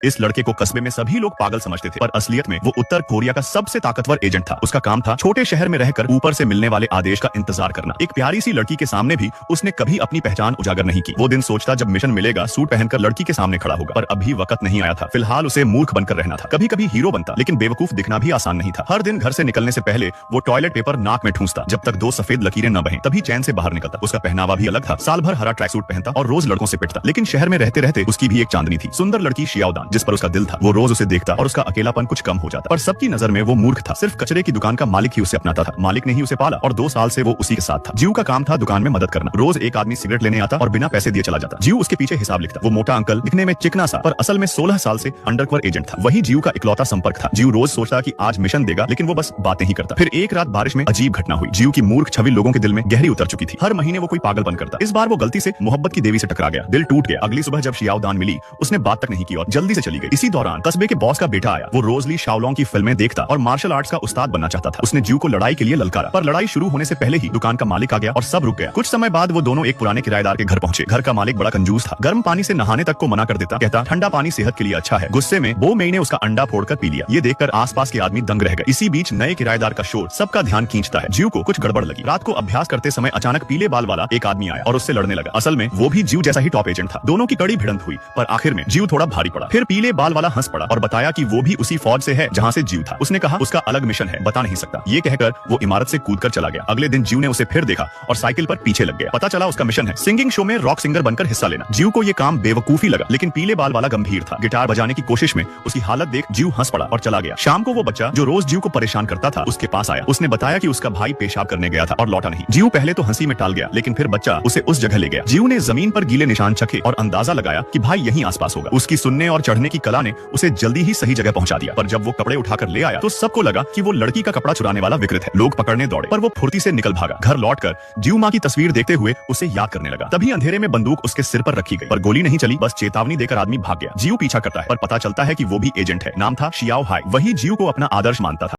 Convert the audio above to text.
इस लड़के को कस्बे में सभी लोग पागल समझते थे, पर असलियत में वो उत्तर कोरिया का सबसे ताकतवर एजेंट था। उसका काम था छोटे शहर में रहकर ऊपर से मिलने वाले आदेश का इंतजार करना। एक प्यारी सी लड़की के सामने भी उसने कभी अपनी पहचान उजागर नहीं की। वो दिन सोचता जब मिशन मिलेगा सूट पहनकर लड़की के सामने खड़ा होगा, पर अभी वक्त नहीं आया था। फिलहाल उसे मूर्ख बनकर रहना था। कभी कभी हीरो बनता, लेकिन बेवकूफ दिखना भी आसान नहीं था। हर दिन घर से निकलने से पहले वो टॉयलेट पेपर नाक में ठूंसता, जब तक 2 सफेद लकीरें न बहें तभी चैन से बाहर निकलता। उसका पहनावा भी अलग था, साल भर हरा ट्रैक सूट पहनता और रोज लड़कों से पिटता। लेकिन शहर में रहते रहते उसकी भी एक चांदनी थी, सुंदर लड़की शियाओदान, जिस पर उसका दिल था। वो रोज उसे देखता और उसका अकेलापन कुछ कम हो जाता, पर सबकी नजर में वो मूर्ख था। सिर्फ कचरे की दुकान का मालिक ही उसे अपनाता था। मालिक ने ही उसे पाला और 2 साल से वो उसी के साथ था। जीव का काम था दुकान में मदद करना। रोज एक आदमी सिगरेट लेने आता और बिना पैसे दिए चला जाता। जीव उसके पीछे हिसाब लिखता। वो मोटा अंकल, दिखने में चिकना सा, पर असल में 16 साल से अंडरकवर एजेंट था। वही जीव का इकलौता संपर्क था। जीव रोज सोचता कि आज मिशन देगा, लेकिन वो बस बातें ही करता। फिर एक रात बारिश में अजीब घटना हुई। जीव की मूर्ख छवि लोगों के दिल में गहरी उतर चुकी थी। हर महीने वो कोई पागलपन करता। इस बार वो गलती से मोहब्बत की देवी से टकरा गया। दिल टूट गया। अगली सुबह जब शियाओदान मिली, उसने बात तक नहीं की और जल्दी से चली गई। इसी दौरान कस्बे के बॉस का बेटा आया। वो रोज ली शाओलोंग की फिल्में देखता और मार्शल आर्ट्स का उस्ताद बनना चाहता था। उसने जीव को लड़ाई के लिए ललकारा, पर लड़ाई शुरू होने से पहले ही दुकान का मालिक आ गया और सब रुक गया। कुछ समय बाद वो दोनों एक पुराने किराएदार के घर पहुंचे। घर का मालिक बड़ा कंजूस था। गर्म पानी से नहाने तक को मना कर देता, कहता ठंडा पानी सेहत के लिए अच्छा है। गुस्से में बो मेई ने उसका अंडा फोड़कर पी लिया। ये देखकर आसपास के आदमी दंग रह गए। इसी बीच नए किराएदार का शोर सबका ध्यान खींचता है। जीव को कुछ गड़बड़ लगी। रात को अभ्यास करते समय अचानक पीले बाल वाला एक आदमी आया और उससे लड़ने लगा। असल में वो भी जीव जैसा ही टॉप एजेंट था। दोनों की कड़ी भिड़ंत हुई, पर आखिर में जीव थोड़ा भारी पड़ा। फिर पीले बाल वाला हंस पड़ा और बताया कि वो भी उसी फौज से है जहां से जीव था। उसने कहा उसका अलग मिशन है, बता नहीं सकता। ये कहकर वो इमारत से कूदकर चला गया। अगले दिन जीव ने उसे फिर देखा और साइकिल पर पीछे लग गया। पता चला उसका मिशन है सिंगिंग शो में रॉक सिंगर बनकर हिस्सा लेना। जीव को ये काम बेवकूफी लगा, लेकिन पीले बाल वाला गंभीर था। गिटार बजाने की कोशिश में उसकी हालत देख जीव हंस पड़ा और चला गया। शाम को वो बच्चा जो रोज जीव को परेशान करता था उसके पास आया। उसने बताया कि उसका भाई पेशाब करने गया था और लौटा नहीं। जीव पहले तो हंसी में टाल गया, लेकिन फिर बच्चा उसे उस जगह ले गया। जीव ने जमीन पर गीले निशान चखे और अंदाजा लगाया कि भाई यहीं आसपास होगा। उसकी सुनने और चढ़ने की कला ने उसे जल्दी ही सही जगह पहुंचा दिया। पर जब वो कपड़े उठाकर ले आया तो सबको लगा कि वो लड़की का कपड़ा चुराने वाला विकृत है। लोग पकड़ने दौड़े, पर वो फुर्ती से निकल भागा। घर लौटकर जीव माँ की तस्वीर देखते हुए उसे याद करने लगा। तभी अंधेरे में बंदूक उसके सिर पर रखी गई, पर गोली नहीं चली, बस चेतावनी देकर आदमी भाग गया। जीव पीछा करता है, पर पता चलता है कि वो भी एजेंट है। नाम था शियाओ हाय। वही जीव को अपना आदर्श मानता था।